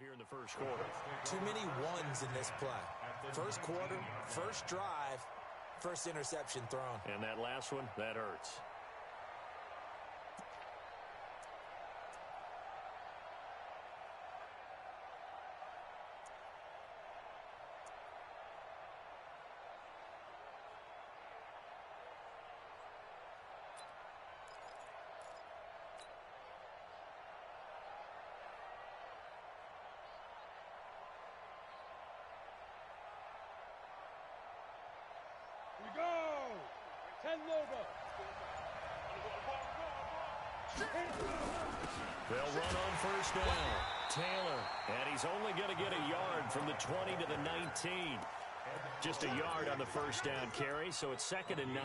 here in the first quarter. Too many ones in this play. First quarter, first drive, first interception thrown. And that last one, that hurts. We go! 10 logo. They'll run on first down. Taylor, and he's only going to get a yard from the 20 to the 19. Just a yard on the first down carry, so it's 2nd and 9.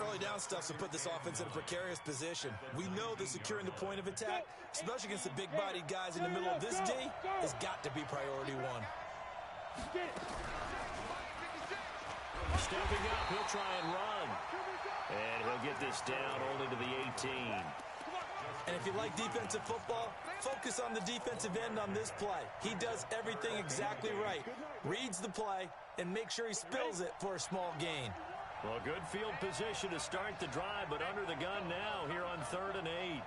Early down stuff will put this offense in a precarious position. We know that securing the point of attack, especially against the big-bodied guys in the middle of this D, has got to be priority one. Stepping up, he'll try and run. And he'll get this down only to the 18. And if you like defensive football, focus on the defensive end on this play. He does everything exactly right. Reads the play and makes sure he spills it for a small gain. Well, good field position to start the drive, but under the gun now here on 3rd and 8.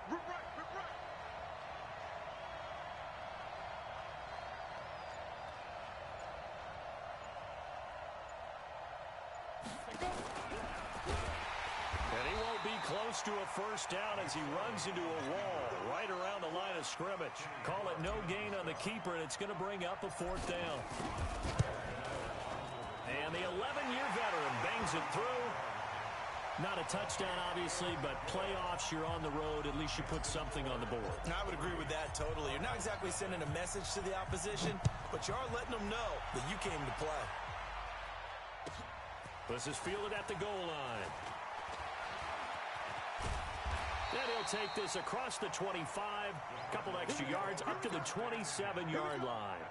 And he won't be close to a first down as he runs into a wall right around the line of scrimmage. Call it no gain on the keeper, and it's going to bring up a 4th down. And the 11-year veteran bangs it through. Not a touchdown, obviously, but playoffs, you're on the road. At least you put something on the board. I would agree with that totally. You're not exactly sending a message to the opposition, but you are letting them know that you came to play. This is fielded at the goal line. Then he'll take this across the 25. Couple extra yards up to the 27-yard line.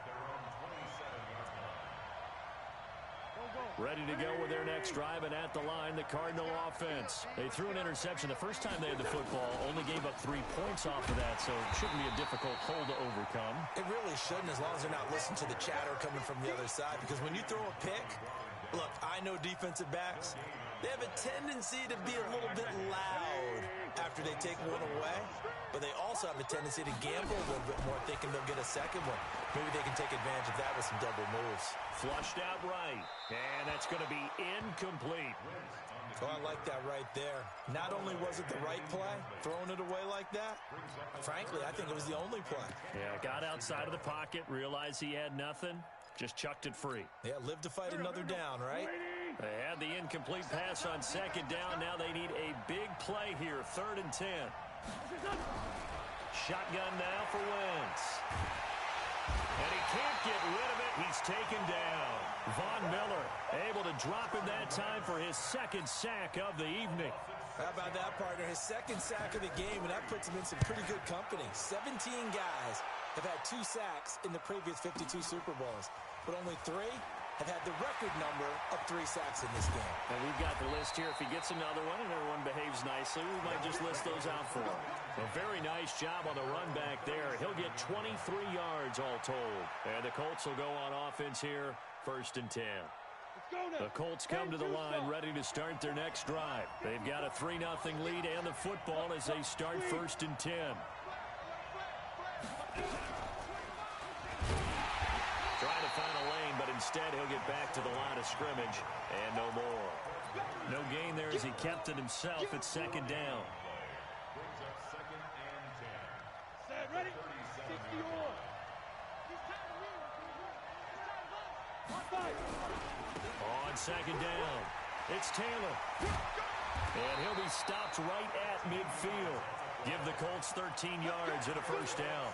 Ready to go with their next drive, and at the line, the Cardinal offense. They threw an interception the first time they had the football, only gave up 3 points off of that, so it shouldn't be a difficult hole to overcome. It really shouldn't, as long as they're not listening to the chatter coming from the other side, because when you throw a pick, look, I know defensive backs, they have a tendency to be a little bit loud after they take one away, but they also have a tendency to gamble a little bit more, thinking they'll get a second one. Maybe they can take advantage of that with some double moves. Flushed out right, and that's going to be incomplete. Oh, I like that right there. Not only was it the right play, throwing it away like that, frankly, I think it was the only play. Yeah, got outside of the pocket, realized he had nothing, just chucked it free. Yeah, live to fight another down, right? They had the incomplete pass on 2nd down. Now they need a big play here, 3rd and 10. Shotgun now for Wentz. And he can't get rid of it. He's taken down. Von Miller able to drop him that time for his 2nd sack of the evening. How about that, partner? His 2nd sack of the game, and that puts him in some pretty good company. 17 guys have had 2 sacks in the previous 52 Super Bowls, but only 3 have had the record number of 3 sacks in this game. And we've got the list here. If he gets another one and everyone behaves nicely, we might just list those out for him. A very nice job on the run back there. He'll get 23 yards all told. And the Colts will go on offense here, 1st and 10. The Colts come to the line ready to start their next drive. They've got a 3-0 lead and the football as they start 1st and 10. Trying to find a lane, but instead he'll get back to the line of scrimmage and no more. No gain there as he kept it himself at 2nd down. Brings up 2nd and 10. Set, ready? 61. On 2nd down, it's Taylor. And he'll be stopped right at midfield. Give the Colts 13 yards and a 1st down.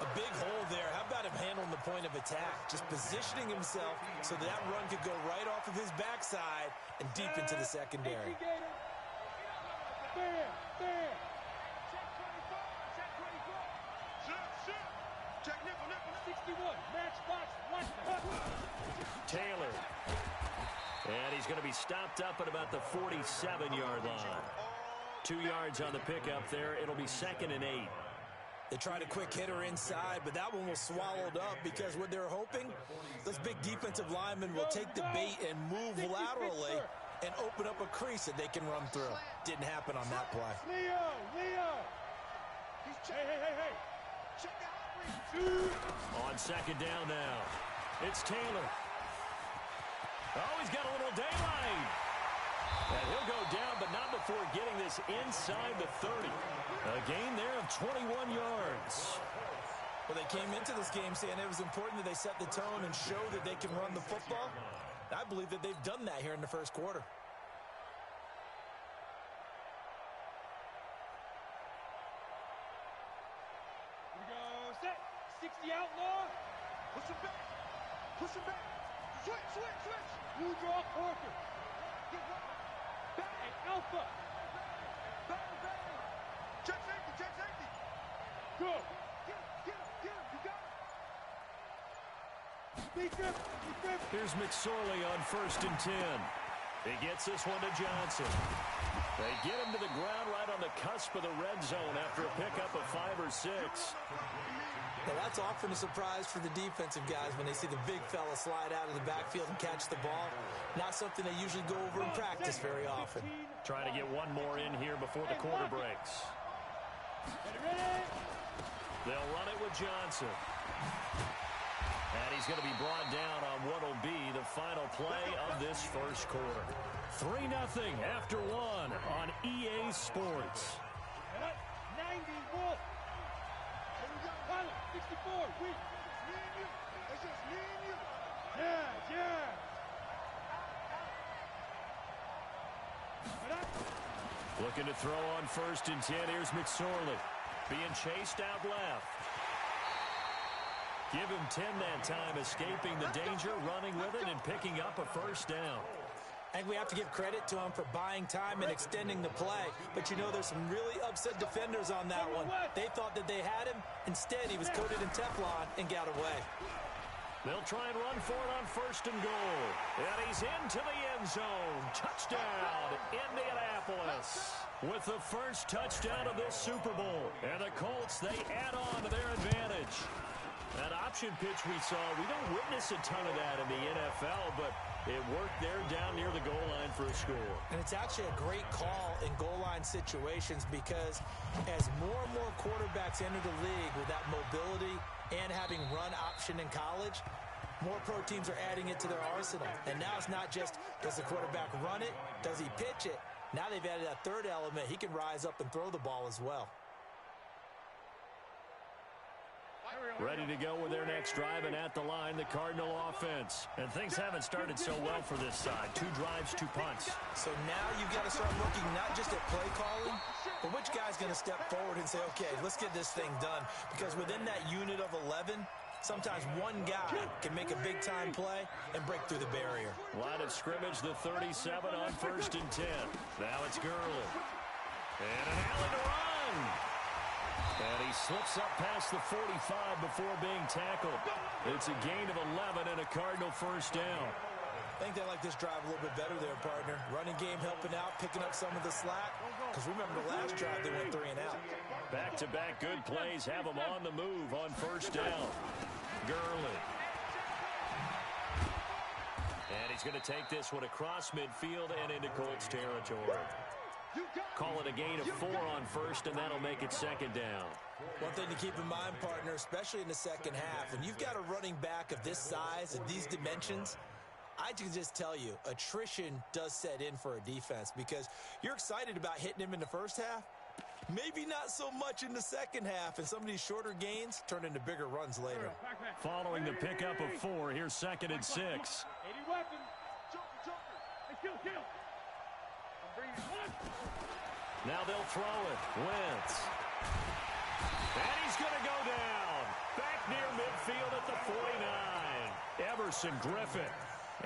A big hole there. How about him handling the point of attack? Just positioning himself so that run could go right off of his backside and deep into the secondary. Bam, bam. Check 24, check 24. Check nickel, 61, matchbox, Taylor. And he's going to be stopped up at about the 47-yard line. 2 yards on the pickup there. It'll be 2nd and 8. They tried a quick hitter inside, but that one was swallowed up because what they're hoping, those big defensive linemen will take the bait and move laterally and open up a crease that they can run through. Didn't happen on that play. Leo! Hey! Check out. On second down now, it's Taylor. Oh, he's got a little daylight. And he'll go down, but not before getting this inside the 30. A gain there of 21 yards. Well, they came into this game saying it was important that they set the tone and show that they can run the football. I believe that they've done that here in the first quarter. Here we go, set. 60 outlaw. Push him back. Switch. You draw Parker. Back and Alpha. Check safety. Go. Get him. You got it. Speak up. Here's McSorley on 1st and 10. He gets this one to Johnson. They get him to the ground right on the cusp of the red zone after a pickup of 5 or 6. Now, that's often a surprise for the defensive guys when they see the big fella slide out of the backfield and catch the ball. Not something they usually go over in practice very often. Trying to get one more in here before the quarter breaks. They'll run it with Johnson. And he's going to be brought down on what will be the final play of this first quarter. 3-0 after 1 on EA Sports. 90 Wolf. 64, we. It's just me and you. Yeah. Looking to throw on 1st and 10. Here's McSorley. Being chased out left. Give him 10 that time, escaping the danger, running with it, and picking up a first down. I think we have to give credit to him for buying time and extending the play. But, you know, there's some really upset defenders on that one. They thought that they had him. Instead, he was coated in Teflon and got away. They'll try and run for it on 1st and goal. And he's into the end zone. Touchdown, Indianapolis. With the first touchdown of this Super Bowl. And the Colts, they add on to their advantage. That option pitch we saw, we don't witness a ton of that in the NFL, but it worked there down near the goal line for a score. And it's actually a great call in goal line situations because as more and more quarterbacks enter the league with that mobility and having run option in college, more pro teams are adding it to their arsenal. And now it's not just, does the quarterback run it? Does he pitch it? Now they've added that third element. He can rise up and throw the ball as well. Ready to go with their next drive, and at the line, the Cardinal offense. And things haven't started so well for this side. 2 drives, 2 punts. So now you've got to start looking not just at play calling, but which guy's going to step forward and say, okay, let's get this thing done. Because within that unit of 11, sometimes one guy can make a big-time play and break through the barrier. Line of scrimmage, the 37 on 1st and 10. Now it's Gurley. And an alley to run. And he slips up past the 45 before being tackled. It's a gain of 11 and a Cardinal first down. I think they like this drive a little bit better there, partner. Running game helping out, picking up some of the slack. Because remember the last drive, they went 3 and out. Back-to-back good plays have them on the move on first down. Gurley. And he's going to take this one across midfield and into Colts territory. Call it a gain of 4 on first, and that'll make it second down. One thing to keep in mind, partner, especially in the second half, when you've got a running back of this size and these dimensions, I can just tell you, attrition does set in for a defense because you're excited about hitting him in the first half. Maybe not so much in the second half, and some of these shorter gains turn into bigger runs later. Following the pickup of 4, here's 2nd and 6. 80 weapons. Joker. Hey, kill. Now they'll throw it. Wentz. And he's going to go down. Back near midfield at the 49. Everson Griffin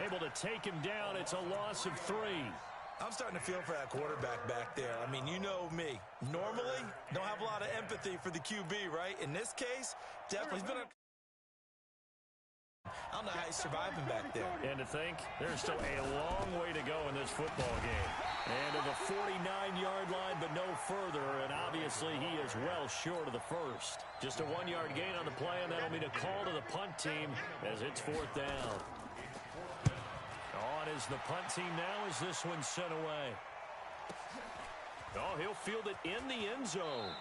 able to take him down. It's a loss of 3. I'm starting to feel for that quarterback back there. I mean, you know me. Normally, don't have a lot of empathy for the QB, right? In this case, definitely. He's been a I don't know how he's surviving back there. And to think, there's still a long way to go in this football game. And to the 49-yard line, but no further. And obviously, he is well short of the first. Just a 1-yard gain on the play, and that'll mean a call to the punt team as it's 4th down. On is the punt team now as this one's sent away. Oh, he'll field it in the end zone.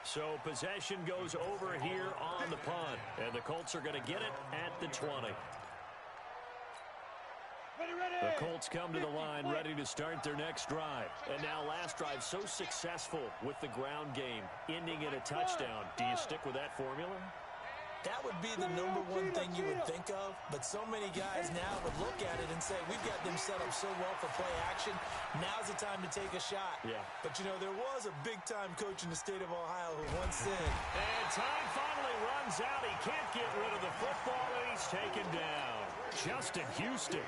So possession goes over here on the punt. And the Colts are going to get it at the 20. The Colts come to the line ready to start their next drive. And now last drive so successful with the ground game, ending in a touchdown. Do you stick with that formula? That would be the #1 thing you would think of, but so many guys now would look at it and say, we've got them set up so well for play action, now's the time to take a shot. Yeah. But, you know, there was a big-time coach in the state of Ohio who once said, and time finally runs out. He can't get rid of the football, and he's taken down. Justin Houston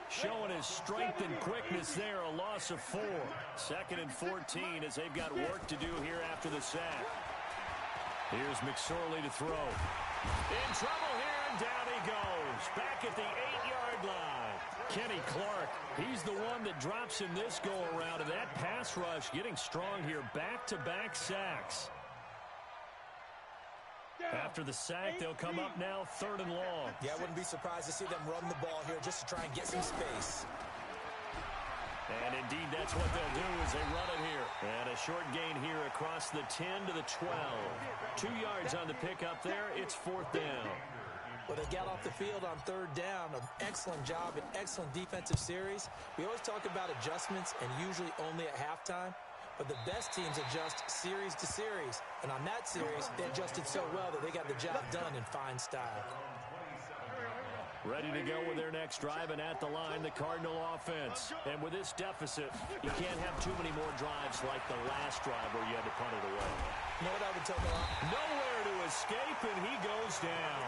showing his strength and quickness there, a loss of 4. 2nd and 14 as they've got work to do here after the sack. Here's McSorley to throw. In trouble here, and down he goes. Back at the 8-yard line. Kenny Clark, he's the one that drops in this go-around, and that pass rush getting strong here. Back-to-back sacks. After the sack, they'll come up now 3rd and long. Yeah, I wouldn't be surprised to see them run the ball here just to try and get some space. And indeed, that's what they'll do as they run it here. And a short gain here across the 10 to the 12. 2 yards on the pickup there. It's 4th down. Well, they got off the field on 3rd down. An excellent job, an excellent defensive series. We always talk about adjustments and usually only at halftime. But the best teams adjust series to series. And on that series, they adjusted so well that they got the job done in fine style. Ready to go with their next drive, and at the line, the Cardinal offense. And with this deficit, you can't have too many more drives like the last drive where you had to punt it away. You know what I would tell them? Nowhere to escape, and he goes down.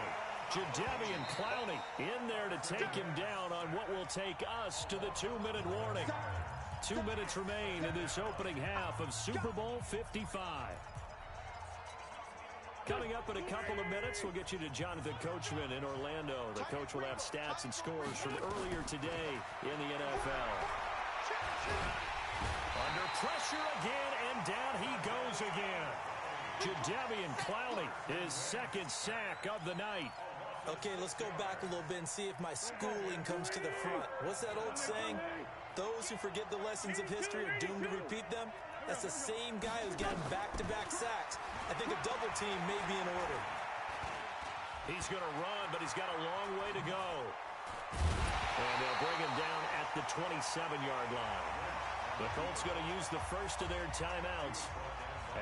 Jadeveon Clowney in there to take him down on what will take us to the 2-minute warning. 2 minutes remain in this opening half of Super Bowl 55. Coming up in a couple of minutes, we'll get you to Jonathan Coachman in Orlando. The coach will have stats and scores from earlier today in the NFL. Under pressure again, and down he goes again. Jadeveon Clowney, his 2nd sack of the night. Okay, let's go back a little bit and see if my schooling comes to the front. What's that old saying? Those who forget the lessons of history are doomed to repeat them. That's the same guy who's gotten back-to-back sacks. I think a double team may be in order. He's going to run, but he's got a long way to go. And they'll bring him down at the 27-yard line. The Colts going to use the first of their timeouts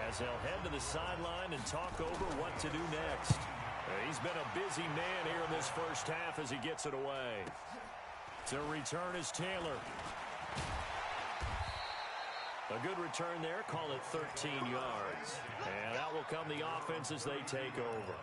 as they'll head to the sideline and talk over what to do next. He's been a busy man here in this first half as he gets it away. To return is Taylor. A good return there. Call it 13 yards. And out will come the offense as they take over.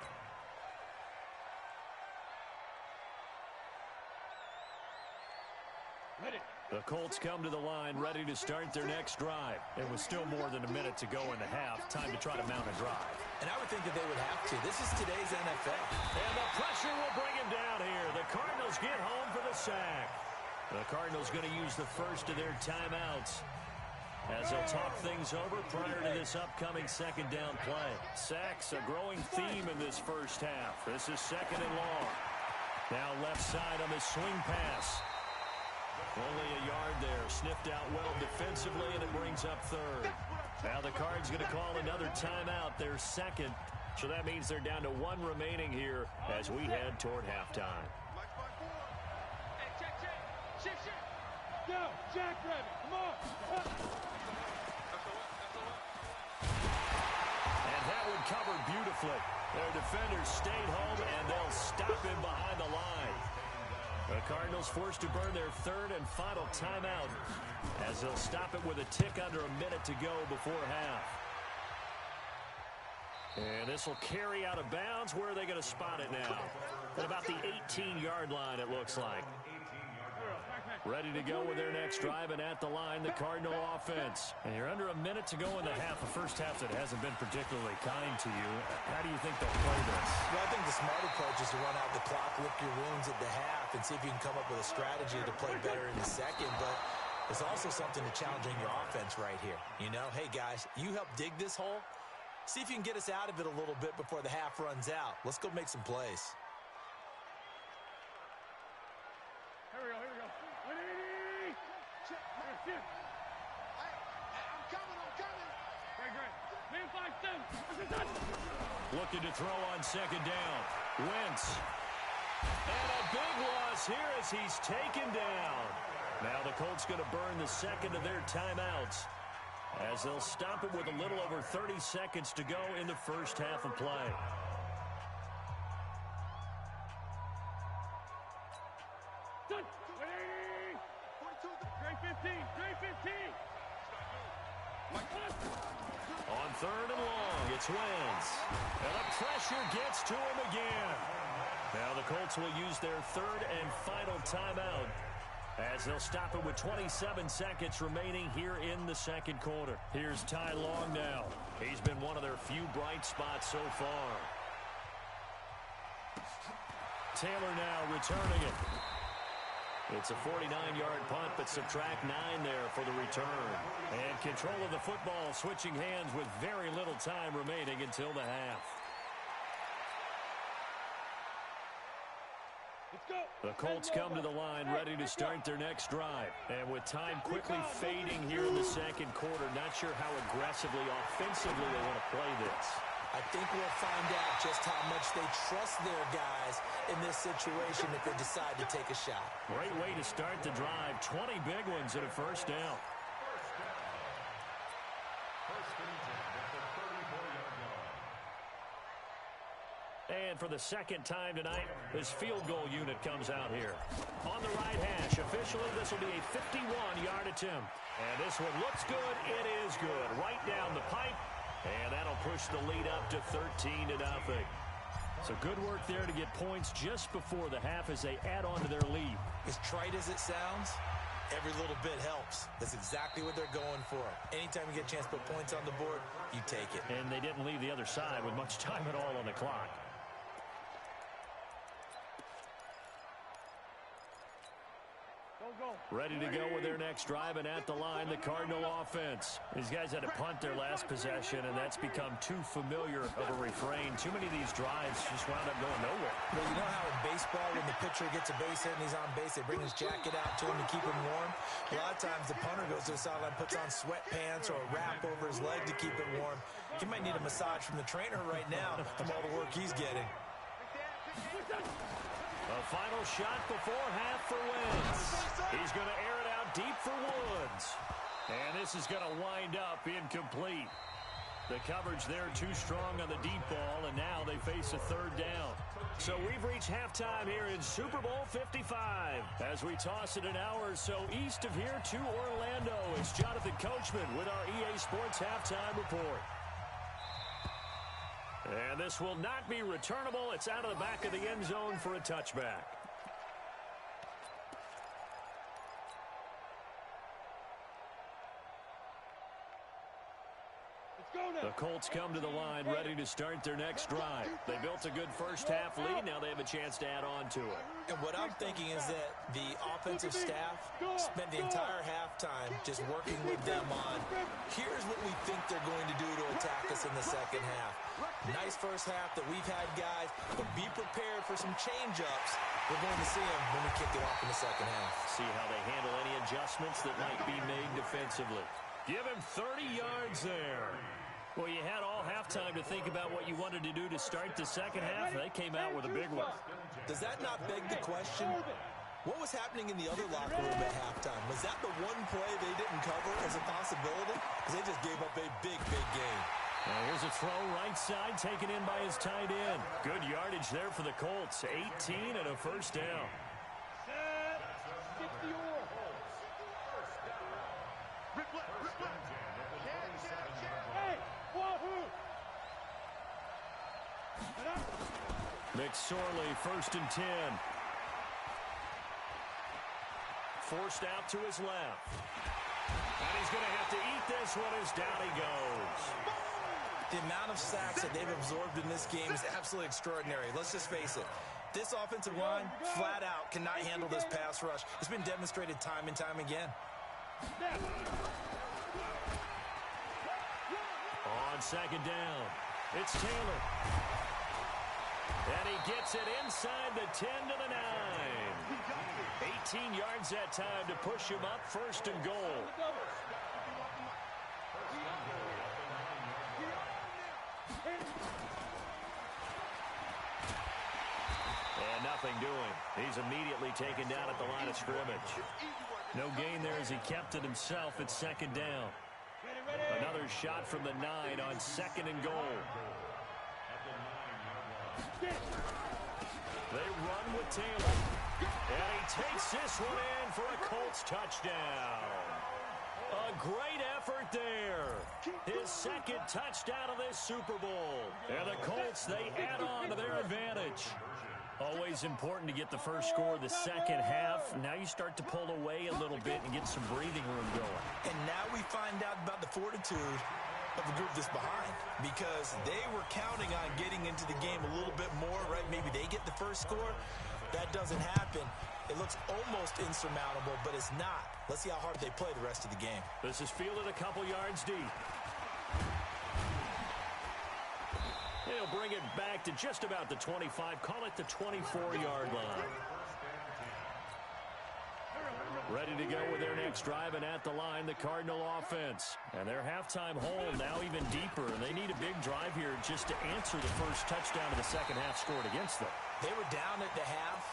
The Colts come to the line ready to start their next drive. And with still more than a minute to go in the half, time to try to mount a drive. And I would think that they would have to. This is today's NFL. And the pressure will bring him down here. The Cardinals get home for the sack. The Cardinals going to use the first of their timeouts as they'll talk things over prior to this upcoming 2nd down play. Sacks, a growing theme in this first half. This is 2nd and long. Now left side on the swing pass. Only a yard there. Sniffed out well defensively, and it brings up 3rd. Now the Cards going to call another timeout, their 2nd. So that means they're down to 1 remaining here as we head toward halftime. Go, Jack Rabbit, come on. And that one covered beautifully. Their defenders stayed home, and they'll stop him behind the line. The Cardinals forced to burn their 3rd and final timeout as they'll stop it with a tick under a minute to go before half. And this will carry out of bounds. Where are they going to spot it now? At about the 18-yard line, it looks like. Ready to go with their next drive, and at the line, the Cardinal offense. And you're under a minute to go in the half, a first half that hasn't been particularly kind to you. How do you think they'll play this? Well, I think the smart approach is to run out the clock, lick your wounds at the half, and see if you can come up with a strategy to play better in the second. But there's also something to challenging your offense right here. You know, hey, guys, you help dig this hole. See if you can get us out of it a little bit before the half runs out. Let's go make some plays. Here we go. Ready? Check. I'm coming. Great. Man 5-2. Looking to throw on second down. Wentz. And a big loss here as he's taken down. Now the Colts going to burn the second of their timeouts, as they'll stop it with a little over 30 seconds to go in the first half of play. On third and long, it's Wentz. And the pressure gets to him again. Now the Colts will use their third and final timeout, as they'll stop it with 27 seconds remaining here in the second quarter. Here's Ty Long now. He's been one of their few bright spots so far. Taylor now returning it. It's a 49-yard punt, but subtract 9 there for the return. And control of the football switching hands with very little time remaining until the half. The Colts come to the line ready to start their next drive. And with time quickly fading here in the second quarter, not sure how aggressively, offensively they want to play this. I think we'll find out just how much they trust their guys in this situation if they decide to take a shot. Great way to start the drive. 20 big ones at a first down. And for the second time tonight, this field goal unit comes out here. On the right hash, officially, this will be a 51-yard attempt. And this one looks good. It is good. Right down the pipe. And that'll push the lead up to 13-0. So good work there to get points just before the half as they add on to their lead. As trite as it sounds, every little bit helps. That's exactly what they're going for. Anytime you get a chance to put points on the board, you take it. And they didn't leave the other side with much time at all on the clock. Ready to go with their next drive, and at the line, the Cardinal offense. These guys had to punt their last possession, and that's become too familiar of a refrain. Too many of these drives just wound up going nowhere. Well, you know how in baseball, when the pitcher gets a base hit and he's on base, they bring his jacket out to him to keep him warm? A lot of times the punter goes to the sideline, puts on sweatpants or a wrap over his leg to keep it warm. He might need a massage from the trainer right now from all the work he's getting. A final shot before half for Wentz. He's going to air it out deep for Woods. And this is going to wind up incomplete. The coverage there too strong on the deep ball, and now they face a third down. So we've reached halftime here in Super Bowl 55. As we toss it an hour or so east of here to Orlando, it's Jonathan Coachman with our EA Sports Halftime Report. And this will not be returnable. It's out of the back of the end zone for a touchback. The Colts come to the line ready to start their next drive. They built a good first half lead. Now they have a chance to add on to it. And what I'm thinking is that the offensive staff spent the entire halftime just working with them on, here's what we think they're going to do to attack us in the second half. Nice first half that we've had, guys, but be prepared for some change-ups. We're going to see them when we kick it off in the second half. See how they handle any adjustments that might be made defensively. Give him 30 yards there. Well, you had all halftime to think about what you wanted to do to start the second half. They came out with a big one. Does that not beg the question? What was happening in the other locker room at halftime? Was that the one play they didn't cover as a possibility? Because they just gave up a big, big game. Now here's a throw right side taken in by his tight end. Good yardage there for the Colts. 18 and a first down. McSorley, 1st and 10. forced out to his left. And he's going to have to eat this one as down he goes. The amount of sacks that they've absorbed in this game is absolutely extraordinary. Let's just face it. This offensive line, flat out, cannot handle this pass rush. It's been demonstrated time and time again. On second down, it's Taylor. And he gets it inside the 10 to the 9. 18 yards that time to push him up, first and goal. And nothing doing. He's immediately taken down at the line of scrimmage. No gain there as he kept it himself at second down. Another shot from the 9 on second and goal. They run with Taylor. And he takes this one in for a Colts touchdown. A great effort there. His second touchdown of this Super Bowl. And the Colts, they add on to their advantage. Always important to get the first score the second half. Now you start to pull away a little bit and get some breathing room going. And now we find out about the fortitude of the group that's behind, because they were counting on getting into the game a little bit more, right? Maybe they get the first score. That doesn't happen. It looks almost insurmountable, but it's not. Let's see how hard they play the rest of the game. This is fielded a couple yards deep. He'll bring it back to just about the 25. Call it the 24-yard line. Ready to go with their next drive, and at the line, the Cardinal offense. And their halftime hole now even deeper, and they need a big drive here just to answer the first touchdown of the second half scored against them. They were down at the half.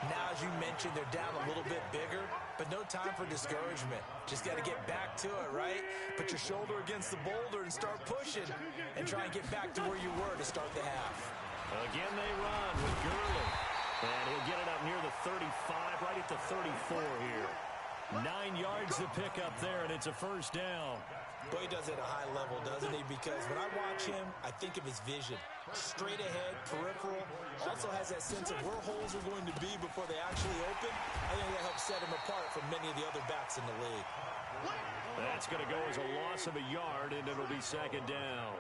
Now, as you mentioned, they're down a little bit bigger, but no time for discouragement. Just got to get back to it, right? Put your shoulder against the boulder and start pushing and try and get back to where you were to start the half. Again, they run with Gurley. And he'll get it up near the 35, right at the 34 here. 9 yards to pick up there, and it's a first down. Boy, he does it at a high level, doesn't he? Because when I watch him, I think of his vision. Straight ahead, peripheral. Also has that sense of where holes are going to be before they actually open. I think that helps set him apart from many of the other backs in the league. That's going to go as a loss of a yard, and it'll be second down.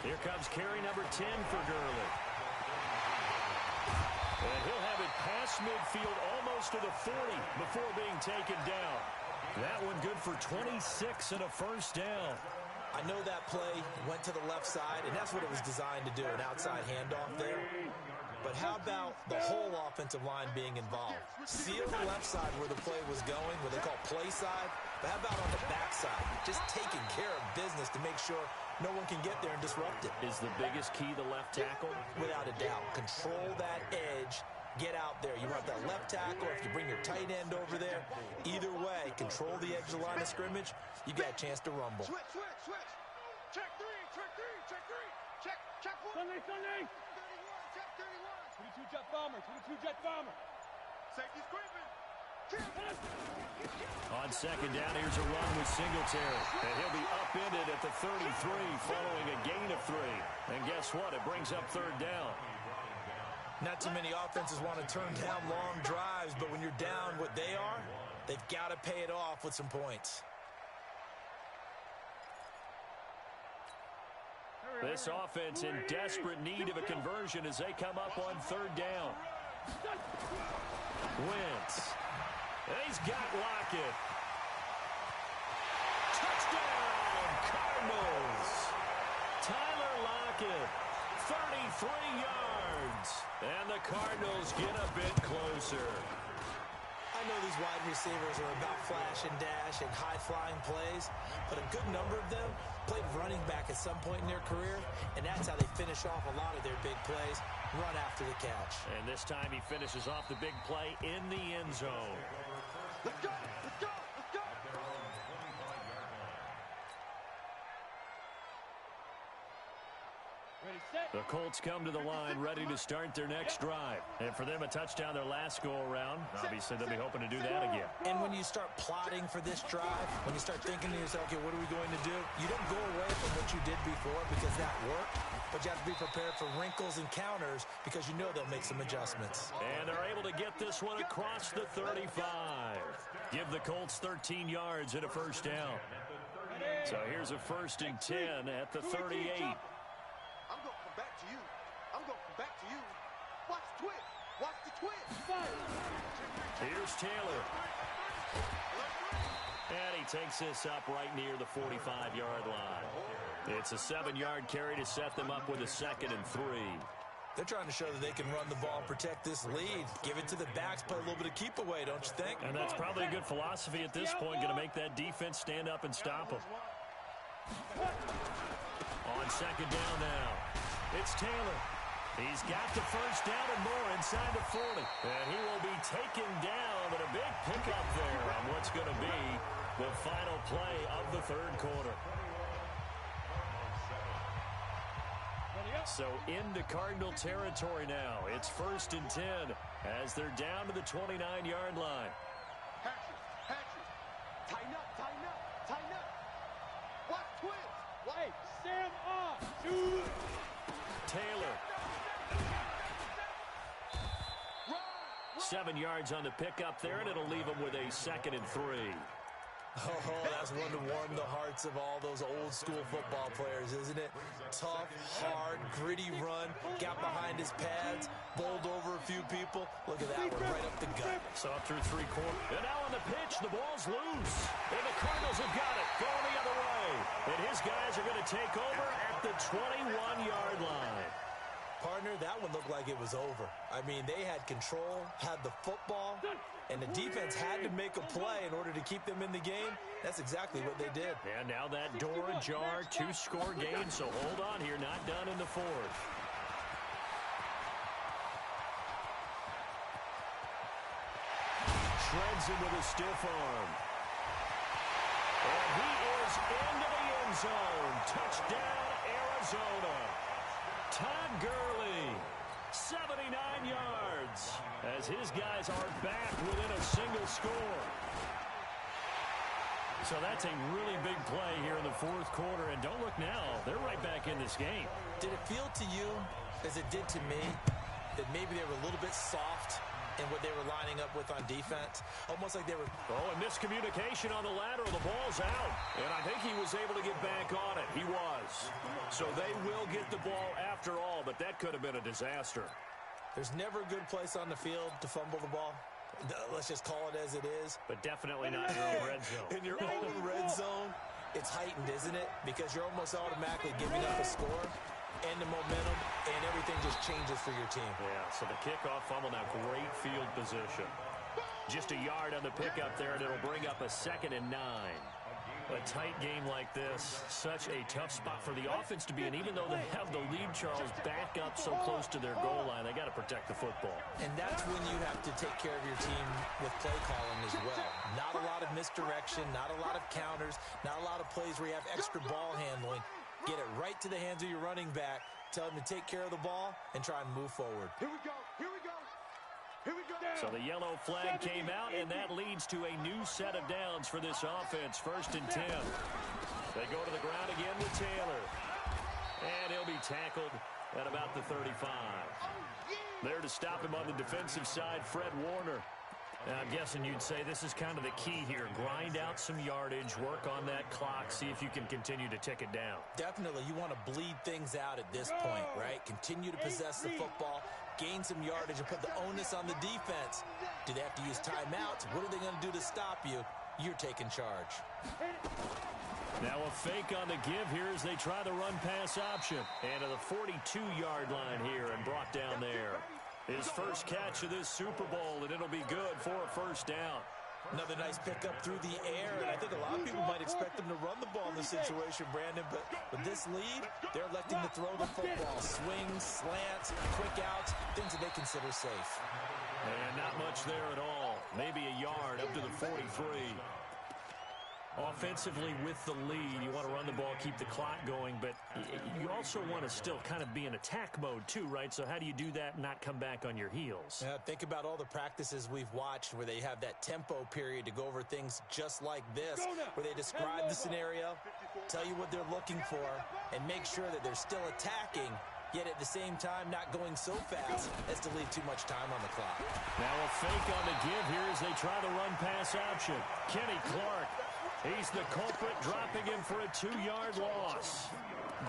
Here comes carry number 10 for Gurley. And he'll have it past midfield almost to the 40 before being taken down. That one good for 26 and a first down. I know that play went to the left side, and that's what it was designed to do, an outside handoff there. But how about the whole offensive line being involved? Seal the left side where the play was going, what they call play side. But how about on the back side? Just taking care of business to make sure no one can get there and disrupt it. Is the biggest key the left tackle? Without a doubt. Control that edge. Get out there. You want that left tackle, if you bring your tight end over there. Either way, control the edge of the line of scrimmage. You got a chance to rumble. Switch. Check three. Check one. Sunday. 31. Check 31. 22 jet bomber. Safety's creeping. On second down, here's a run with Singletary. And he'll be upended at the 33 following a gain of 3. And guess what? It brings up third down. Not too many offenses want to turn down long drives, but when you're down what they are, they've got to pay it off with some points. This offense in desperate need of a conversion as they come up on third down. Wentz. And he's got Lockett. Touchdown, Cardinals. Tyler Lockett, 33 yards. And the Cardinals get a bit closer. I know these wide receivers are about flash and dash and high-flying plays, but a good number of them played running back at some point in their career, and that's how they finish off a lot of their big plays, run after the catch. And this time he finishes off the big play in the end zone. Let's go. Ready, The Colts come to the line ready to start their next drive. And for them, a touchdown their last go-around. Obviously, they'll be hoping to do that again. And when you start plotting for this drive, when you start thinking to yourself, okay, what are we going to do? You don't go away from what you did before because that worked, but you have to be prepared for wrinkles and counters because you know they'll make some adjustments. And they're able to get this one across the 35. Give the Colts 13 yards and a first down. So here's a 1st and 10 at the 38. I'm going to come back to you. I'm going to come back to you. Watch the twist. Watch the twist. Here's Taylor. And he takes this up right near the 45-yard line. It's a 7-yard carry to set them up with a 2nd and 3. They're trying to show that they can run the ball and protect this lead. Give it to the backs, play a little bit of keep away, don't you think? And that's probably a good philosophy at this point, going to make that defense stand up and stop them. On 2nd down now, it's Taylor. He's got the first down and more inside the 40. And he will be taken down, but a big pickup there on what's going to be the final play of the 3rd quarter. So into Cardinal territory now. It's 1st and 10 as they're down to the 29-yard line. Patrick, tighten up, tighten up, tighten up. Watch twist. Hey, Sam off. Taylor. 7 yards on the pickup there, and it'll leave him with a 2nd and 3. Oh, that's one to warm the hearts of all those old-school football players, isn't it? Tough, hard, gritty run, got behind his pads, bowled over a few people. Look at that one, right up the gut. So up through 3 quarters. And now on the pitch, the ball's loose. And the Cardinals have got it, going the other way. And his guys are going to take over at the 21-yard line. Partner, that one looked like it was over. I mean, they had control, had the football, and the defense had to make a play in order to keep them in the game. That's exactly what they did. And now that door ajar, 2-score game, so hold on here, not done in the 4th. Shreds him with a stiff arm. And he is into the end zone. Touchdown, Arizona. Todd Gurley, 79 yards, as his guys are back within a single score. So that's a really big play here in the 4th quarter, and don't look now, they're right back in this game. Did it feel to you, as it did to me, that maybe they were a little bit soft in what they were lining up with on defense? Almost like they were... Oh, and miscommunication on the lateral. The ball's out. And I think he was able to get back on it. He was. So they will get the ball after all, but that could have been a disaster. There's never a good place on the field to fumble the ball. Let's just call it as it is. But definitely not in your own red zone. In your own red zone, it's heightened, isn't it? Because you're almost automatically giving up a score and the momentum, and everything just changes for your team. Yeah, so the kickoff fumble now, great field position. Just a yard on the pickup there, and it'll bring up a 2nd and 9. A tight game like this, such a tough spot for the offense to be in. Even though they have the lead, Charles, back up so close to their goal line, they got to protect the football. And that's when you have to take care of your team with play calling as well. Not a lot of misdirection, not a lot of counters, not a lot of plays where you have extra ball handling. Get it right to the hands of your running back. Tell him to take care of the ball and try and move forward. Here we go. Here we go. Here we go. So the yellow flag came out, and that leads to a new set of downs for this offense. 1st and 10. They go to the ground again with Taylor. And he'll be tackled at about the 35. There to stop him on the defensive side, Fred Warner. And I'm guessing you'd say this is kind of the key here. Grind out some yardage, work on that clock, see if you can continue to tick it down. Definitely, you want to bleed things out at this point, right? Continue to possess the football, gain some yardage, and put the onus on the defense. Do they have to use timeouts? What are they going to do to stop you? You're taking charge. Now a fake on the give here as they try the run-pass option. And to the 42-yard line here and brought down there. His first catch of this Super Bowl, and it'll be good for a first down. Another nice pickup through the air, and I think a lot of people might expect them to run the ball in this situation, Brandon, but with this lead, they're electing to throw the football. Swings, slants, quick outs, things that they consider safe. And not much there at all. Maybe a yard up to the 43. Offensively with the lead, you want to run the ball, keep the clock going, but you also want to still kind of be in attack mode too, right? So how do you do that and not come back on your heels? Yeah, think about all the practices we've watched where they have that tempo period to go over things just like this, where they describe the scenario, tell you what they're looking for, and make sure that they're still attacking, yet at the same time not going so fast as to leave too much time on the clock. Now a fake on the give here as they try the run-pass option. Kenny Clark, he's the culprit, dropping him for a 2-yard loss.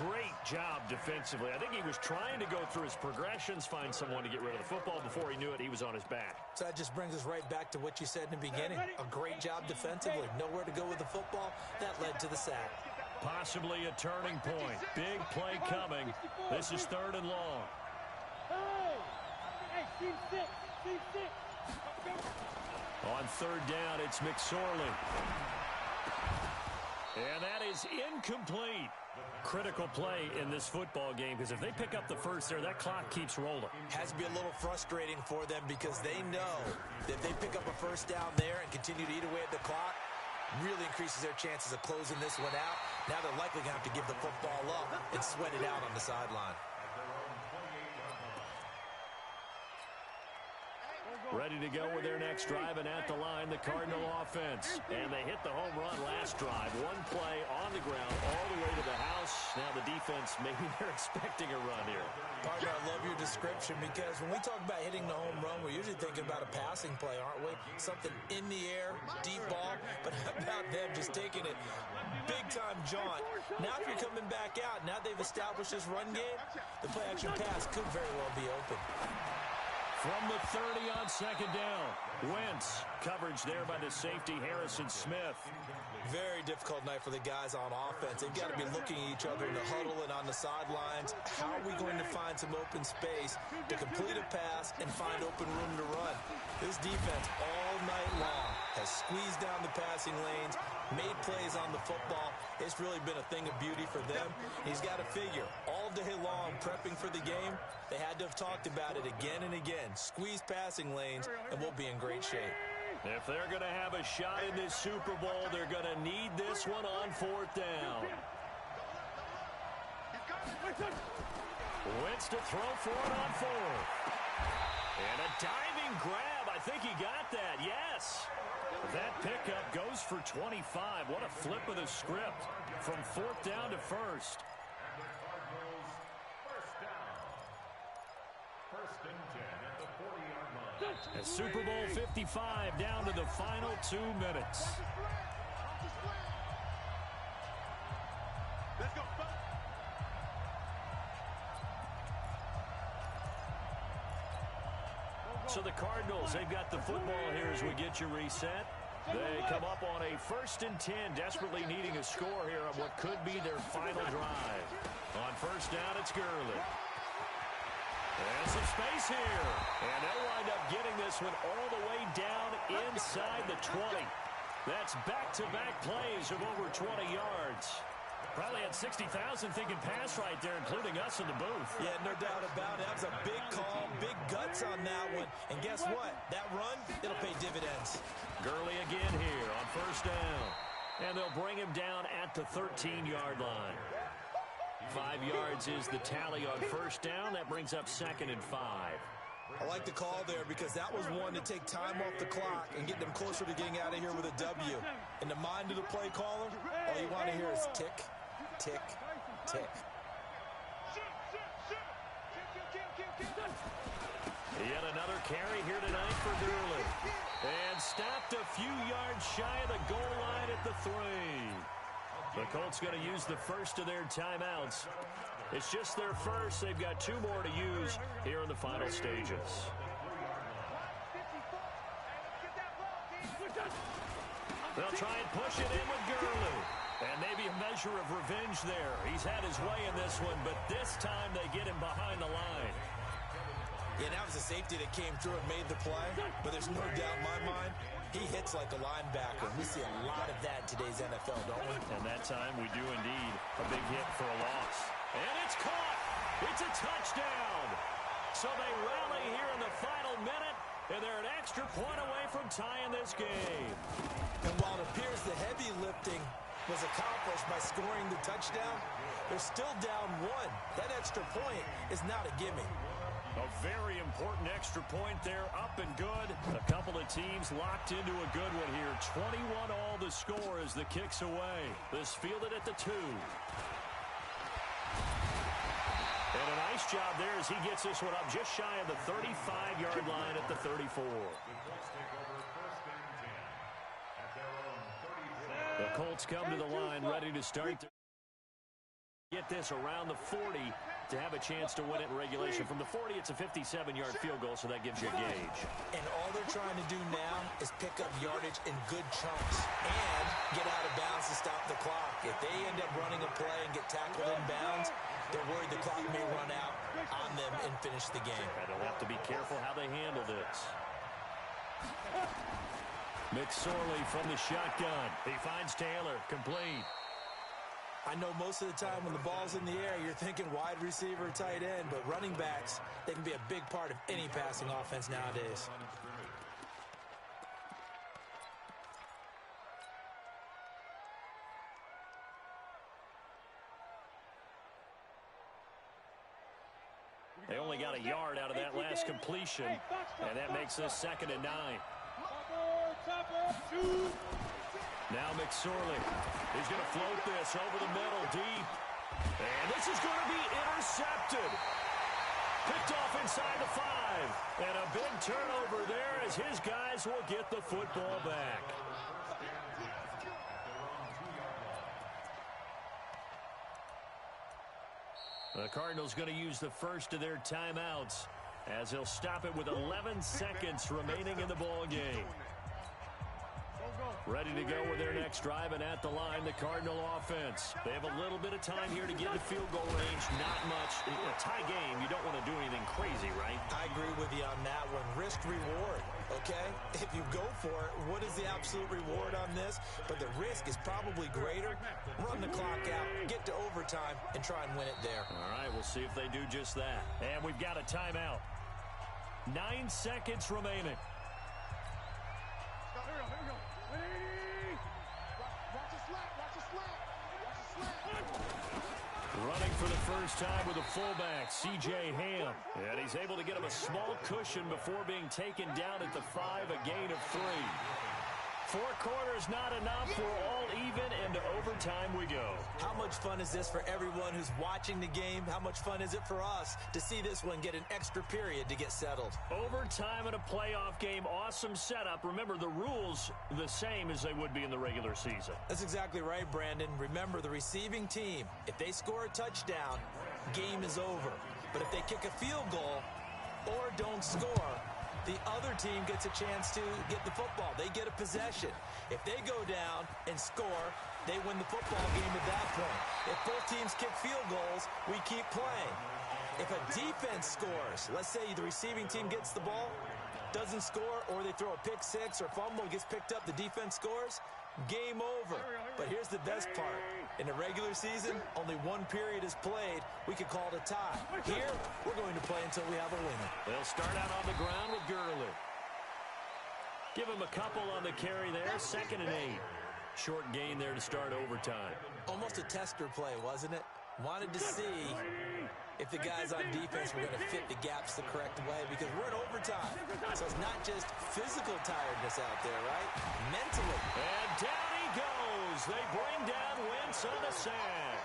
Great job defensively. I think he was trying to go through his progressions, find someone to get rid of the football. Before he knew it, he was on his back. So that just brings us right back to what you said in the beginning. A great job defensively. Nowhere to go with the football. That led to the sack. Possibly a turning point. Big play coming. This is 3rd and long. On 3rd down, it's McSorley. And that is incomplete. Critical play in this football game, because if they pick up the first there, that clock keeps rolling. Has to be a little frustrating for them because they know that if they pick up a first down there and continue to eat away at the clock, really increases their chances of closing this one out. Now they're likely going to have to give the football up and sweat it out on the sideline. Ready to go with their next drive, and at the line, the Cardinal offense. And they hit the home run last drive. One play on the ground all the way to the house. Now the defense, maybe they're expecting a run here. Partner, I love your description because when we talk about hitting the home run, we're usually thinking about a passing play, aren't we? Something in the air, deep ball. But how about them just taking it big-time jaunt? Now if you're coming back out, now they've established this run game, the play-action pass could very well be open. From the 30 on 2nd down, Wentz, coverage there by the safety, Harrison Smith. Very difficult night for the guys on offense. They've got to be looking at each other in the huddle and on the sidelines. How are we going to find some open space to complete a pass and find open room to run? This defense all night long has squeezed down the passing lanes, made plays on the football. It's really been a thing of beauty for them. He's got to figure all day long prepping for the game. They had to have talked about it again and again. Squeeze passing lanes, and we'll be in great shape. If they're going to have a shot in this Super Bowl, they're going to need this one on 4th down. Wentz to throw for it on 4th. And a diving grab. I think he got that, yes. That pickup goes for 25. What a flip of the script from 4th down to 1st. And Super Bowl 55 down to the final 2 minutes. Let's go. So the Cardinals, they've got the football here as we get you reset. They come up on a 1st and 10, desperately needing a score here on what could be their final drive. On 1st down, it's Gurley. And some space here. And they'll wind up getting this one all the way down inside the 20. That's back-to-back plays of over 20 yards. Probably had 60,000 thinking pass right there, including us in the booth. Yeah, no doubt about it. That was a big call, big guts on that one. And guess what? That run, it'll pay dividends. Gurley again here on 1st down. And they'll bring him down at the 13-yard line. 5 yards is the tally on 1st down. That brings up 2nd and 5. I like the call there because that was one to take time off the clock and get them closer to getting out of here with a W. In the mind of the play caller, all you want to hear is tick, tick, tick. Yet another carry here tonight for Gurley. And stopped a few yards shy of the goal line at the 3. The Colts going to use the first of their timeouts. It's just their first. They've got 2 more to use here in the final stages. They'll try and push it in with Gurley. And maybe a measure of revenge there. He's had his way in this one, but this time they get him behind the line. Yeah, that was a safety that came through and made the play, but there's no doubt in my mind, he hits like a linebacker. We see a lot of that in today's NFL, don't we? And that time we do indeed. A big hit for a loss. And it's caught. It's a touchdown. So they rally here in the final minute, and they're an extra point away from tying this game. And while it appears the heavy lifting was accomplished by scoring the touchdown, they're still down one. That extra point is not a gimme. A very important extra point there, up and good. A couple of teams locked into a good one here. 21 all the score as the kick's away. This fielded at the 2. And a nice job there as he gets this one up just shy of the 35-yard line at the 34. The Colts come to the line ready to start. Get this around the 40 to have a chance to win it in regulation. From the 40, it's a 57-yard field goal, so that gives you a gauge. And all they're trying to do now is pick up yardage in good chunks and get out of bounds to stop the clock. If they end up running a play and get tackled in bounds, they're worried the clock may run out on them and finish the game. And they'll have to be careful how they handle this. McSorley from the shotgun. He finds Taylor, complete. I know most of the time when the ball's in the air, you're thinking wide receiver, tight end, but running backs, they can be a big part of any passing offense nowadays. They only got a yard out of that last completion, and that makes this 2nd and 9. Now McSorley. He's going to float this over the middle, deep. And this is going to be intercepted. Picked off inside the 5. And a big turnover there as his guys will get the football back. The Cardinals going to use the first of their timeouts as they'll stop it with 11 seconds remaining in the ball game. Ready to go with their next drive, and at the line, the Cardinal offense. They have a little bit of time here to get to field goal range. Not much. In a tie game, you don't want to do anything crazy, right? I agree with you on that one. Risk-reward, okay? If you go for it, what is the absolute reward on this? But the risk is probably greater. Run the clock out, get to overtime, and try and win it there. All right, we'll see if they do just that. And we've got a timeout. 9 seconds remaining. Running for the first time with a fullback, C.J. Ham. And he's able to get him a small cushion before being taken down at the 5, a gain of 3. 4 quarters not enough. We're all even, and to overtime we go. How much fun is this for everyone who's watching the game? How much fun is it for us to see this one get an extra period to get settled? Overtime in a playoff game, awesome setup. Remember, the rules the same as they would be in the regular season. That's exactly right, Brandon. Remember, the receiving team, if they score a touchdown, game is over. But if they kick a field goal or don't score, the other team gets a chance to get the football. They get a possession. If they go down and score, they win the football game at that point. If both teams kick field goals, we keep playing. If a defense scores, let's say the receiving team gets the ball, doesn't score, or they throw a pick 6 or fumble, gets picked up, the defense scores, game over. But here's the best part. In the regular season, only 1 period is played. We could call it a tie. Here, we're going to play until we have a winner. They'll start out on the ground with Gurley. Give him a couple on the carry there. 2nd and 8. Short gain there to start overtime. Almost a tester play, wasn't it? Wanted to see if the guys on defense were going to fit the gaps the correct way, because we're in overtime. So it's not just physical tiredness out there, right? Mentally. And down he goes. They bring down Wentz on the sack.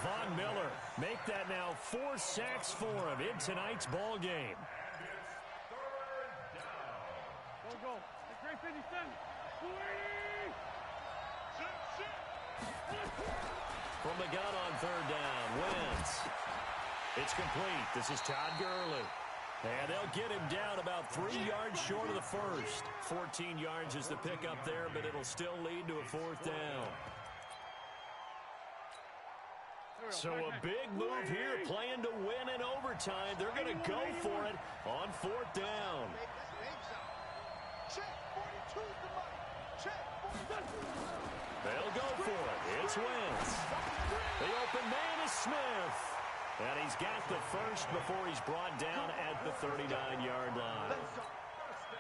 Von Miller make that now 4 sacks for him in tonight's ball game. Go. Great 57. From the gun on 3rd down, Wentz. It's complete. This is Todd Gurley. And they'll get him down about 3 yards short of the first. 14 yards is the pickup there, but it'll still lead to a 4th down. So a big move here, playing to win in overtime. They're going to go for it on 4th down. They'll go for it. It's Wentz. The open man is Smith. And he's got the first before he's brought down at the 39-yard line.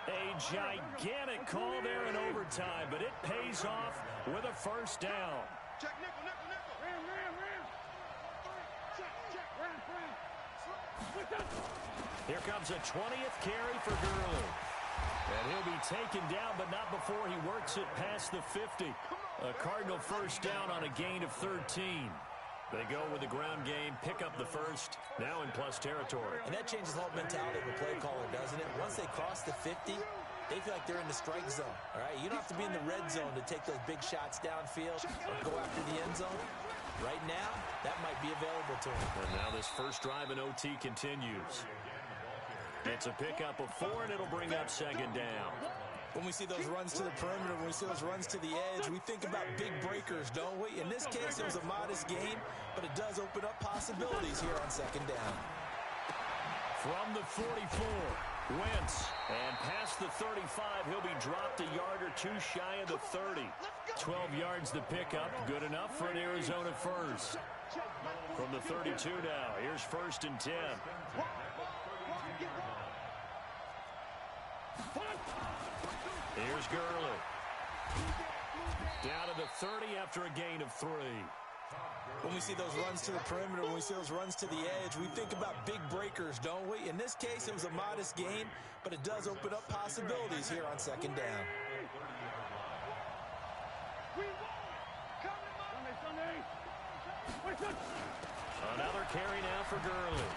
A gigantic call there in overtime, but it pays off with a first down. Check nickel, nickel, nickel. Ram. Check. Ram. Here comes a 20th carry for Gurley. And he'll be taken down, but not before he works it past the 50. A Cardinal first down on a gain of 13. They go with the ground game, pick up the first, now in plus territory. And that changes the whole mentality of a play caller, doesn't it? Once they cross the 50, they feel like they're in the strike zone, all right? You don't have to be in the red zone to take those big shots downfield or go after the end zone. Right now, that might be available to them. And now this first drive in OT continues. It's a pickup of 4, and it'll bring up second down. When we see those runs to the perimeter, when we see those runs to the edge, we think about big breakers, don't we? In this case, it was a modest gain, but it does open up possibilities here on second down. From the 44, Wentz. And past the 35, he'll be dropped a yard or two shy of the 30. 12 yards the pickup, good enough for an Arizona first. From the 32 now, here's first and 10. Here's Gurley. Down to the 30 after a gain of 3. When we see those runs to the perimeter, when we see those runs to the edge, we think about big breakers, don't we? In this case, it was a modest gain, but it does open up possibilities here on second down. Another carry now for Gurley.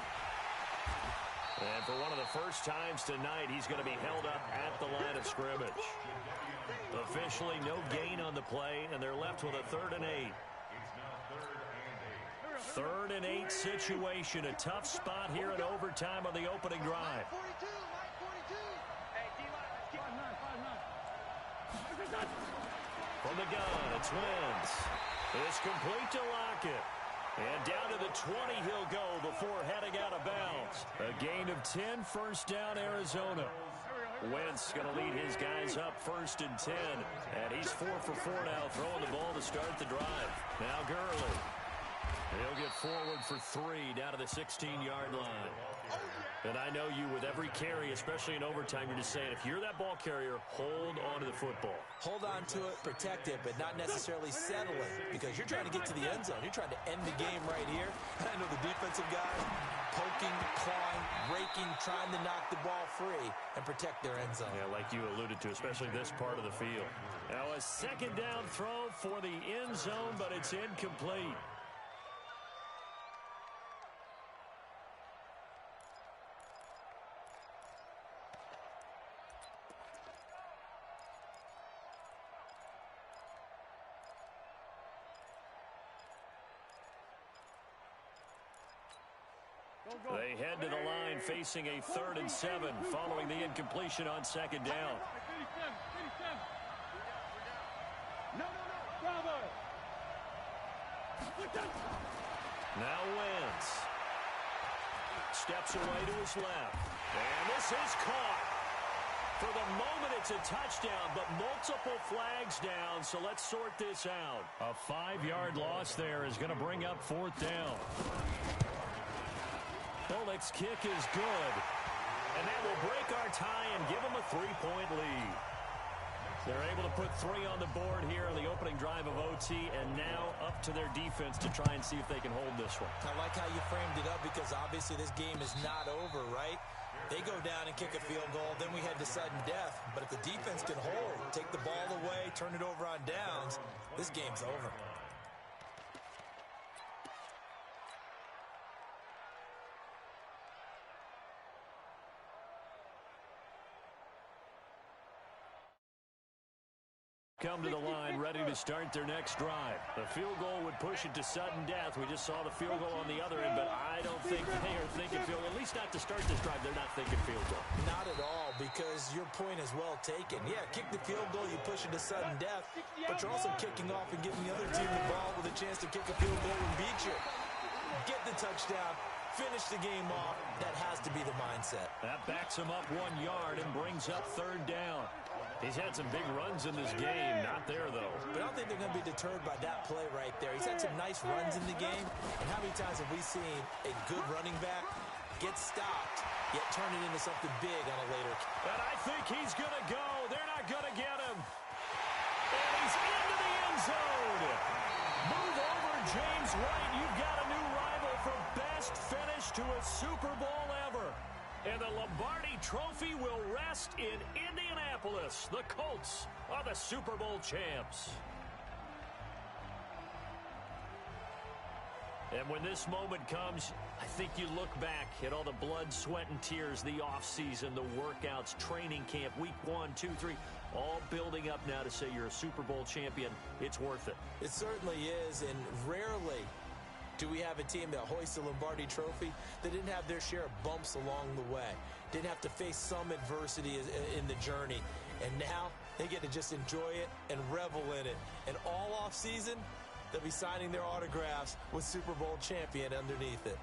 And for one of the first times tonight, he's going to be held up at the line of scrimmage. Officially, no gain on the play, and they're left with a 3rd and 8. 3rd and 8 situation. A tough spot here in overtime on the opening drive. From the gun, it's Wentz. It's complete to Lockett. And down to the 20 he'll go before heading out of bounds. A gain of 10, first down Arizona. Wentz going to lead his guys up 1st and 10. And he's 4 for 4 now, throwing the ball to start the drive. Now Gurley. He'll get forward for 3 down to the 16-yard line. And I know you, with every carry, especially in overtime, you're just saying, if you're that ball carrier, hold on to the football. Hold on to it, protect it, but not necessarily settle it, because you're trying to get to the end zone. You're trying to end the game right here. I know the defensive guys poking, clawing, raking, trying to knock the ball free and protect their end zone. Yeah, like you alluded to, especially this part of the field. Now a second down throw for the end zone, but it's incomplete. They head to the line facing a 3rd and 7 following the incompletion on second down. Now Wentz steps away to his left. And this is caught. For the moment, it's a touchdown, but multiple flags down, so let's sort this out. A 5-yard loss there is going to bring up 4th down. Bullock's kick is good. And that will break our tie and give them a 3-point lead. They're able to put 3 on the board here on the opening drive of OT, and now up to their defense to try and see if they can hold this one. I like how you framed it up, because obviously this game is not over, right? They go down and kick a field goal, then we head to sudden death. But if the defense can hold, take the ball away, turn it over on downs, this game's over. Come to the line, ready to start their next drive. The field goal would push it to sudden death. We just saw the field goal on the other end, but I don't think they are thinking field goal. At least not to start this drive. They're not thinking field goal. Not at all, because your point is well taken. Yeah, kick the field goal, you push it to sudden death, but you're also kicking off and giving the other team the ball with a chance to kick a field goal and beat you. Get the touchdown, finish the game off. That has to be the mindset. That backs him up 1 yard and brings up 3rd down. He's had some big runs in this game. Not there, though. But I don't think they're going to be deterred by that play right there. He's had some nice runs in the game. And how many times have we seen a good running back get stopped, yet turn it into something big on a later? And I think he's going to go first to a Super Bowl ever. And the Lombardi Trophy will rest in Indianapolis. The Colts are the Super Bowl champs. And when this moment comes, I think you look back at all the blood, sweat, and tears, the offseason, the workouts, training camp, week 1, 2, 3, all building up now to say you're a Super Bowl champion. It's worth it. It certainly is, and rarely do we have a team that hoists the Lombardi Trophy that didn't have their share of bumps along the way, didn't have to face some adversity in the journey, and now they get to just enjoy it and revel in it. And all offseason, they'll be signing their autographs with Super Bowl champion underneath it.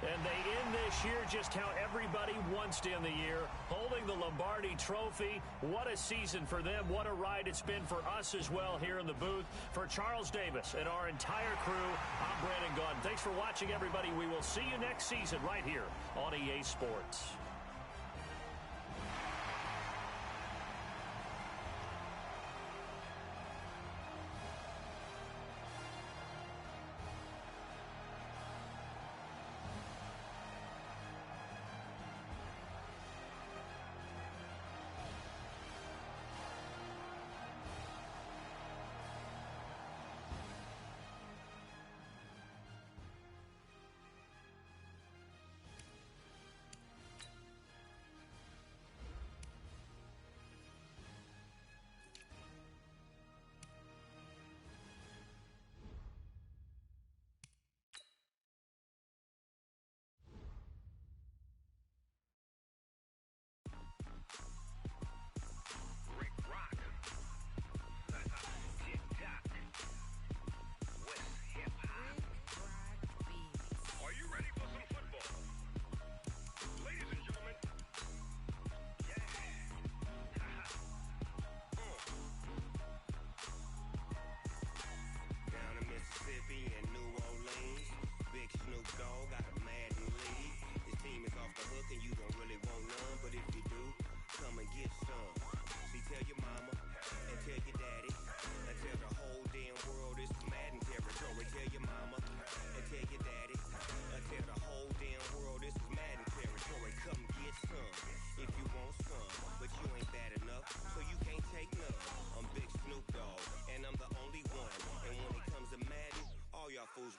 And they end this year just how everybody wants to end the year, holding the Lombardi Trophy. What a season for them. What a ride it's been for us as well here in the booth. For Charles Davis and our entire crew, I'm Brandon Gunn. Thanks for watching, everybody. We will see you next season right here on EA Sports.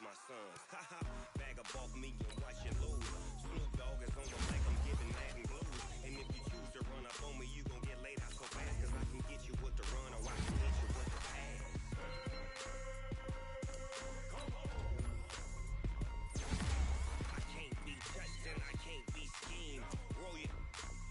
My sons. Bag a bulk me and watch you lose. Snoop Dogg is on the mic, I'm giving Madden blues. And if you choose to run up on me, you gon' get laid out so fast. Cause I can get you with the run or I can hit you with the pass. I can't be touched and I can't be schemed. Roll it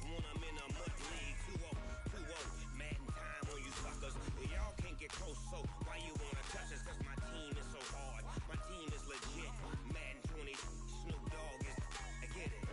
when I'm in a mud league. 2-0, 2-0, Madden time on you suckers. Y'all can't get close, so why you wanna touch us? Cause my team is so hard. My team is legit. Madden 20, Snoop Dogg is. I get it.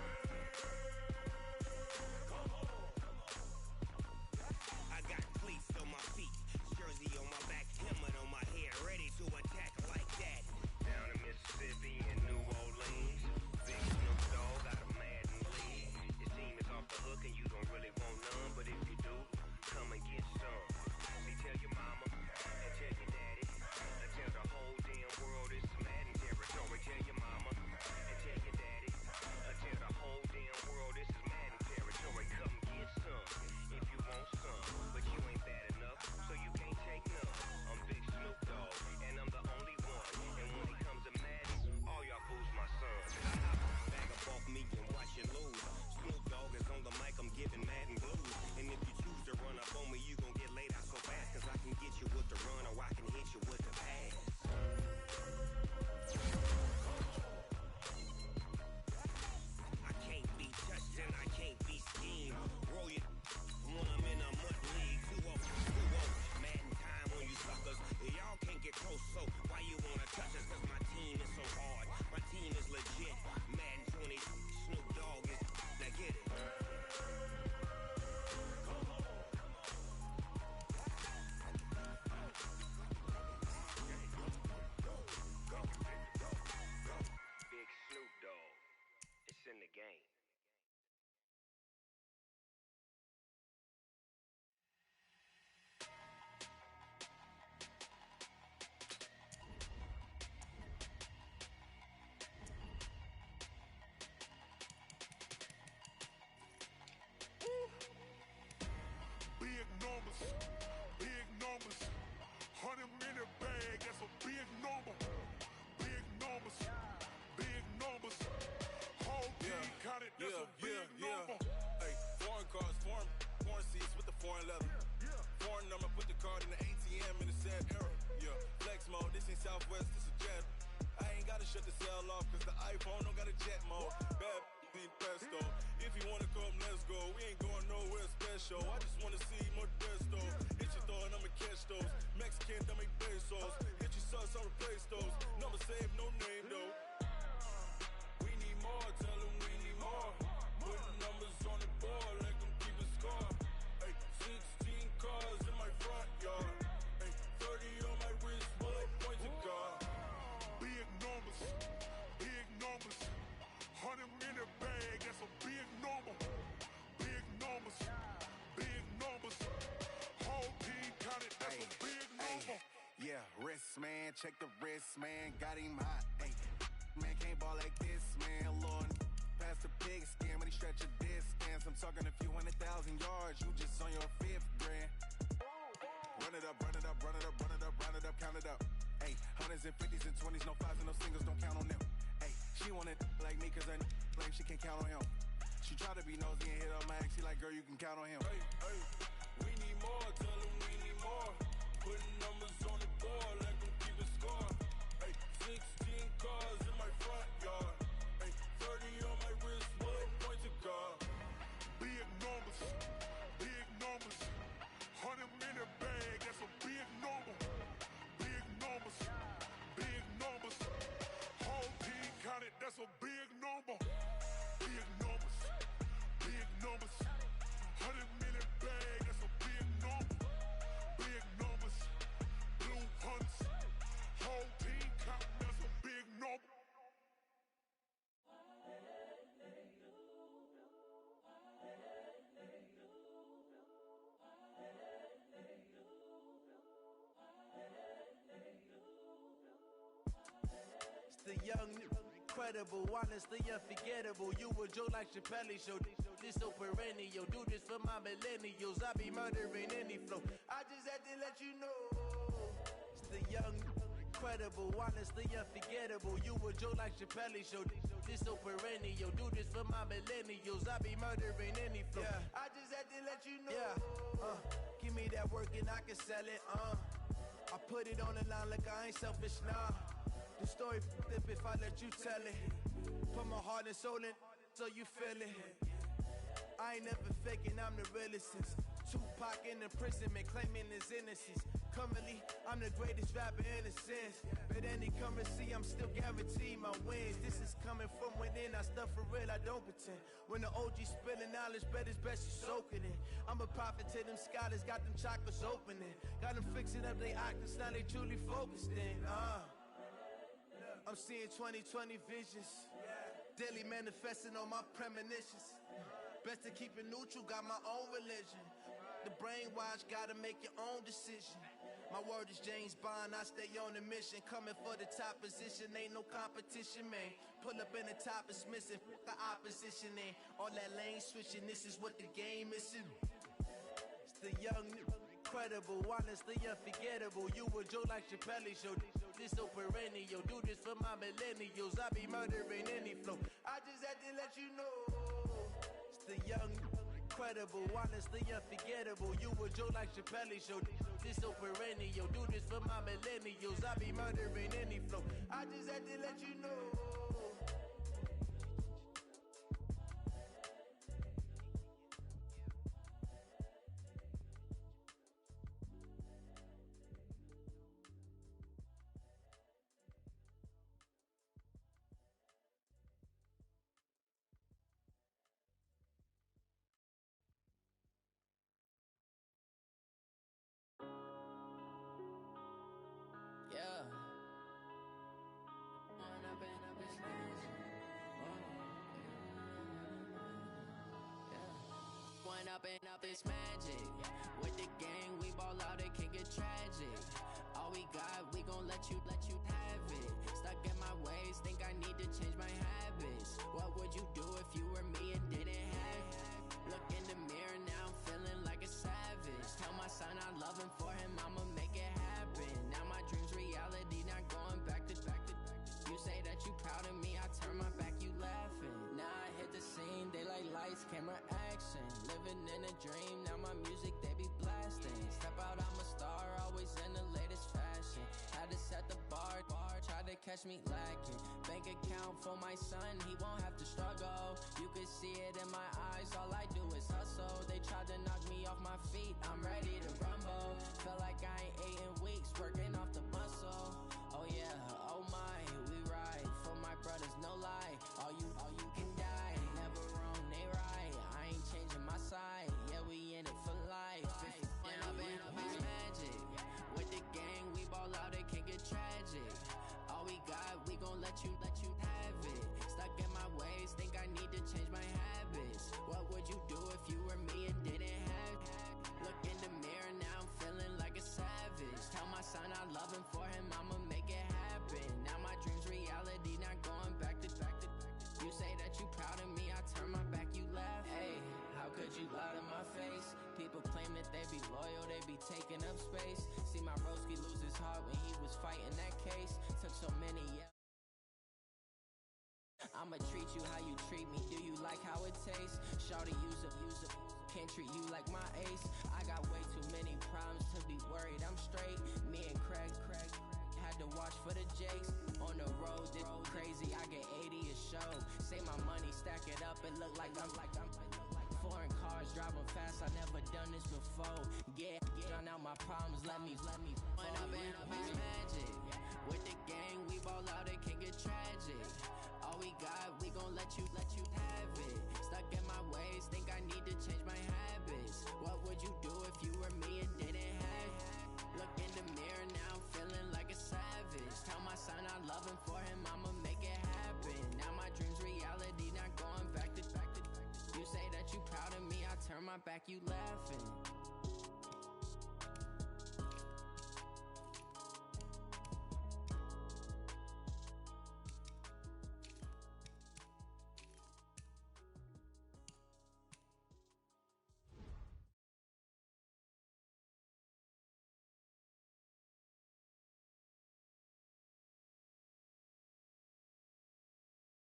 I got cleats on my feet, jersey on my back, helmet on my head, ready to attack like that. Down in Mississippi and New Orleans, big Snoop Dogg got a Madden lead. Your team is off the hook and you don't really want none, but if you do, come and get some. See, tell your mama and tell your daddy and tell the whole damn world it's Madden territory. Tell your mama and tell your daddy and tell the whole damn world this is Madden territory. Come get some if you want some, but you ain't bad enough, so you can't take none. I'm Big Snoop Dogg, and I'm the only one. And when it comes to Madden, all y'all fools my sons. Bag up off me and watch you lose. Snoop Dogg is on the mic, I'm giving Madden blues. And if you choose to run up on me, you gon' get laid out so fast. Cause I can get you with the run or I can hit you with the pass. I can't be touched and I can't be schemed. Roll it when I'm in a mud league. 2-0, 2-0, Madden time on you suckers. Y'all can't get close, so why you wanna touch us? Cause my team is so hard. My team is legit. Madden 20, Snoop Dogg is. Now get it. Big Snoop Dogg. It's in the game. Southwest, it's a jet. I ain't gotta shut the cell off, cause the iPhone don't got a jet mode. Bad need pesto. If you wanna come, let's go. We ain't going nowhere special. I just wanna see more Modesto. Hit your thought, I'ma catch those. Mexican, don't make pesos. Hit your sus, I'll replace those. Number save, no name though. We need more, tell them we need more. Putting numbers on the board, let them keep a score. Ay, 16 cars in my front yard. Ay, 30 on my wrist, bullet points to God. Big numbers, 100 in the bag, that's a big number. Big numbers, whole team counted, that's a big number. Yeah, wrist man, check the wrist man, got him hot. Ay, man can't ball like this, man. Lord, past the pig skin, when he stretch a distance. I'm talking a few 100,000 yards, you just on your 5th grand. Run it up, count it up. Ay, hundreds and 50s and 20s, no 5s and no singles, don't count on them. Ay, she want it like me, cause I like she can't count on him. She try to be nosy and hit up my ex, he like, girl, you can count on him. Hey, we need more, tell them we need more. Putting numbers on the board, let them keep a score. Hey, 16 cars in my front yard. Hey, 30 on my wrist, bullet point to God. Big numbers, 100 in the bag, that's a big number. Big numbers, whole team counted, that's a big number. Big numbers, 100 in the bag, that's a big number. Big numbers, blue hunts, whole team counting, that's a big number. The young, incredible, honestly unforgettable. You a Joe like Chappelle show. This so perennial. Do this for my millennials. I be murdering any flow. I just had to let you know. It's the young, incredible, honestly unforgettable. You a Joe like Chappelle show. This so perennial. Do this for my millennials. I be murdering any flow. Yeah. I just had to let you know. Yeah. Give me that work and I can sell it. I put it on the line like I ain't selfish, nah. The story flip if I let you tell it. Put my heart and soul in so you feel it. I ain't never faking, I'm the realest since Tupac in imprisonment, claiming his innocence. Currently, I'm the greatest rapper in a sense. But any currency, I'm still guaranteed my wins. This is coming from within, I stuff for real, I don't pretend. When the OG spilling knowledge, bet it's best you soak it in. I'm a prophet to them scholars, got them chakras opening. Got them fixing up they octaves, now they truly focused in. I'm seeing 2020 visions. Daily manifesting on my premonitions. Best to keep it neutral, got my own religion. The brainwash, gotta make your own decision. My word is James Bond, I stay on a mission. Coming for the top position, ain't no competition, man. Pull up in the top is missing, the opposition in. All that lane switching, this is what the game is. It's the young, incredible, honestly unforgettable. You a Joe like Chappelle show. This so perennial. Do this for my millennials. I be murdering any flow. I just had to let you know. It's the young, incredible, honestly unforgettable. You a Joe like Chappelle show. This so perennial. Do this for my millennials. I be murdering any flow. I just had to let you know. Yeah. One up and up is magic. With the gang, we ball out, it can get tragic. All we got, we gon' let you have it. Stuck in my ways, think I need to change my habits. What would you do if you were me and didn't have it? Look in the mirror, now I'm feeling like a savage. Tell my son I love him, for him I'ma make it happen. Now my dream's reality, not going back to. You say that you proud of me, I turn my back, you laughing. Now I hit the scene, they like lights, camera, action. Living in a dream, now my music, they be blasting. Step out, I'm a star, always in the latest fashion. Had to set the bar. catch me lacking. Bank account for my son, he won't have to struggle. You can see it in my eyes, all I do is hustle. They tried to knock me off my feet, I'm ready to rumble. Felt like I ain't ate in weeks, working off the muscle. Oh yeah, oh my, we ride for my brothers, no lie. All you can die, never wrong, they right. I ain't changing my side, yeah, we in it for life. And I've been magic. With the gang, we ball out, it can get tragic. All we got, we gon' let you have it. Stuck in my ways, think I need to change my habits. What would you do if you were me and didn't have it? Look in the mirror, now I'm feeling like a savage. Tell my son I love him, for him I'ma make it happen. Now my dream's reality, not going back to. You say that you proud of me, I turn my back, you laugh. Hey, how could you lie to my face? People claim that they be loyal, they be taking up space. See my broski lose his heart when he was fighting that case. Took so many years. I'ma treat you how you treat me. Do you like how it tastes? Shawty, use up. Can't treat you like my ace. I got way too many problems to be worried. I'm straight. Me and Craig had to watch for the Jakes. On the road, this crazy. I get 80 a show. Say my money, stack it up. It look like I'm foreign cars driving fast. I never done this before. Yeah, drown out my problems. Let me. When I'm in magic. With the gang, we ball out. It can get tragic. All we got, we gon' let you have it. Stuck in my ways, think I need to change my habits. What would you do if you were me and didn't have it? Look in the mirror, now I'm feeling like a savage. Tell my son I love him, for him I'ma make it happen. Now my dream's reality, not going back to. You say that you proud of me, I turn my back, you laughing.